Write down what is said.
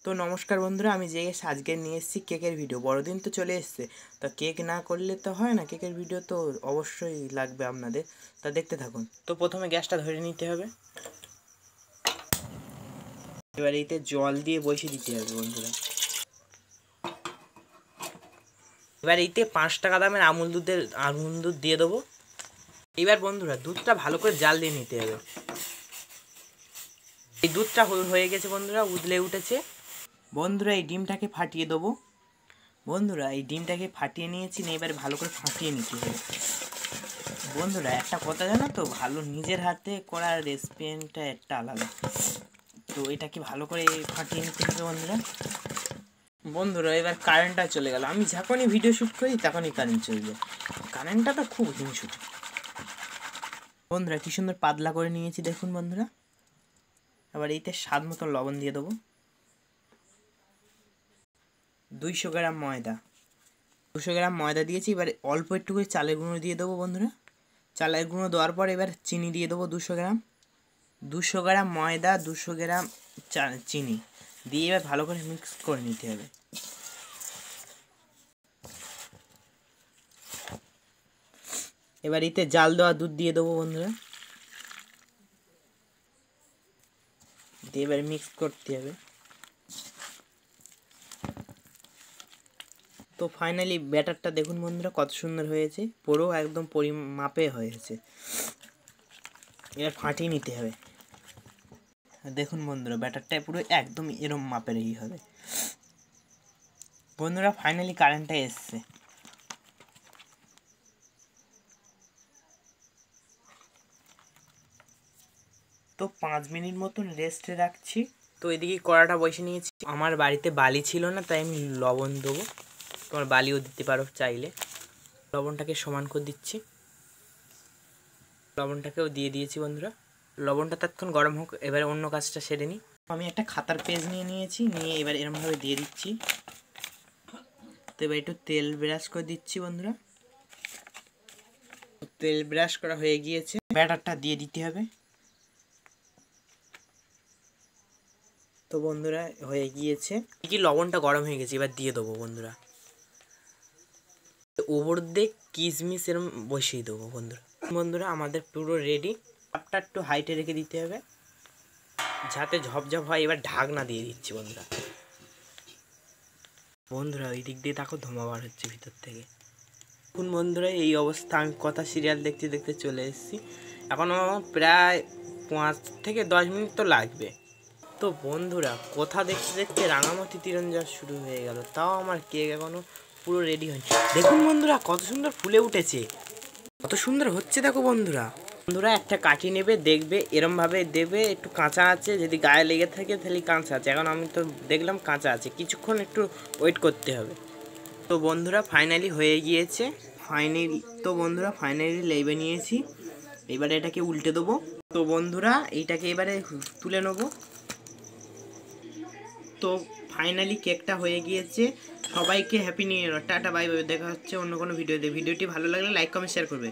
তো নমস্কার বন্ধুরা, আমি আজকে নিয়ে এসেছি কেকের ভিডিও। বড়দিন তো চলে এসছে, তা কেক না করলে তো হয় না, কেকের ভিডিও তো অবশ্যই লাগবে আপনাদের। তা দেখতে থাকুন। তো প্রথমে গ্যাসটা ধরে নিতে হবে, এবার এতে জল দিয়ে বসিয়ে দিতে হবে বন্ধুরা। এবার এতে 5 টাকা দামের আমুল দুধ দিয়ে দেবো। এবার বন্ধুরা দুধটা ভালো করে জাল দিয়ে নিতে হবে। এই দুধটা হয়ে গেছে বন্ধুরা, উতলে উঠেছে। বন্ধুরা এই ডিমটাকে ফাটিয়ে দেবো। বন্ধুরা এই ডিমটাকে ফাটিয়ে নিয়েছি, এবার ভালো করে ফাটিয়ে নিতে হবে। বন্ধুরা একটা কথা জানো তো, ভালো নিজের হাতে করার রেসিপিটা একটা আলাদা। তো এটাকে ভালো করে ফাটিয়ে নিতে হবে বন্ধুরা। বন্ধুরা এবার কারেন্টটা চলে গেল। আমি যখনই ভিডিও শ্যুট করি তখনই কারেন্ট চলে যায়। কারেন্টটা তো খুব হিংসুট। বন্ধুরা কি সুন্দর পাতলা করে নিয়েছি দেখুন বন্ধুরা। এবার এইতে স্বাদ মতো লবণ দিয়ে দেবো। 200 গ্রাম ময়দা, 200 গ্রাম ময়দা দিয়েছি। এবার অল্প একটু করে চালের গুঁড়ো দিয়ে দেবো বন্ধুরা। চালের গুঁড়ো দেওয়ার পর এবার চিনি দিয়ে দেবো 200 গ্রাম। 200 গ্রাম ময়দা, 200 গ্রাম চিনি দিয়ে এবার ভালো করে মিক্স করে নিতে হবে। এবার এতে জাল দেওয়া দুধ দিয়ে দেবো বন্ধুরা, দিয়ে এবার মিক্স করতে হবে। তো ফাইনালি ব্যাটারটা দেখুন বন্ধুরা কত সুন্দর হয়েছে, পুরো একদম পরিমাপে হয়েছে। এবার ফাটিয়ে নিতে হবে। দেখুন বন্ধুরা ব্যাটারটা পুরো একদম এরম মাপেরই হবে। বন্ধুরা ফাইনালি কারেন্টটা এসছে। তো 5 মিনিট মতন রেস্টে রাখছি। তো এদিকে কড়াটা বসে নিয়েছি। আমার বাড়িতে বালি ছিল না, তাই আমি লবণ দেবো। তোমার বালিও দিতে পারো চাইলে। লবণটাকে সমান করে দিচ্ছি। লবণটাকেও দিয়ে দিয়েছি বন্ধুরা। লবণটা ততক্ষণ গরম হোক, এবারে অন্য কাজটা সেরে নিই। আমি একটা খাতার পেজ নিয়ে নিয়েছি, নিয়ে এবার এরমভাবে দিয়ে দিচ্ছি। তো এবার একটু তেল ব্রাশ করে দিচ্ছি বন্ধুরা। তেল ব্রাশ করা হয়ে গিয়েছে, ব্যাটারটা দিয়ে দিতে হবে। তো বন্ধুরা হয়ে গিয়েছে, কি লবণটা গরম হয়ে গেছে, এবার দিয়ে দেবো বন্ধুরা। ওপর দিয়ে কিশমিশ এরম বসিয়ে দেবো বন্ধুরা। বন্ধুরা আমাদের পুরো রেডি। তাপটা একটু হাইটে রেখে দিতে হবে যাতে ঝপঝপ হয়। এবার ঢাকনা দিয়ে দিচ্ছি বন্ধুরা। বন্ধুরা ওই দিক দিয়ে দেখো ধোঁয়া বার হচ্ছে ভিতর থেকে। এখন বন্ধুরা এই অবস্থা, আমি কথা সিরিয়াল দেখতে দেখতে চলে এসেছি। এখনও প্রায় 5 থেকে 10 মিনিট তো লাগবে। তো বন্ধুরা কথা দেখতে দেখতে রাঙামাটি তীরঞ্জন শুরু হয়ে গেল, তাও আমার কেক এখনও পুরো রেডি হয়নি। দেখুন বন্ধুরা কত সুন্দর ফুলে উঠেছে, কত সুন্দর হচ্ছে দেখো বন্ধুরা। বন্ধুরা একটা কাঠি নেবে, দেখবে এরমভাবে দেবে, একটু কাঁচা আছে, যদি গায়ে লেগে থাকে তাহলে কাঁচা আছে। এখন আমি তো দেখলাম কাঁচা আছে, কিছুক্ষণ একটু ওয়েট করতে হবে। তো বন্ধুরা ফাইনালি হয়ে গিয়েছে। ফাইনালি লেবে নিয়েছি। এবারে এটাকে উল্টে দেবো। তো বন্ধুরা এইটাকে এবারে তুলে নেবো। তো ফাইনালি কেকটা হয়ে গিয়েছে। সবাইকে happy new year. Tata bye bye, দেখা হচ্ছে অন্য কোনো ভিডিওতে। ভিডিওটি ভালো লাগলে লাইক কমেন্ট শেয়ার করবে।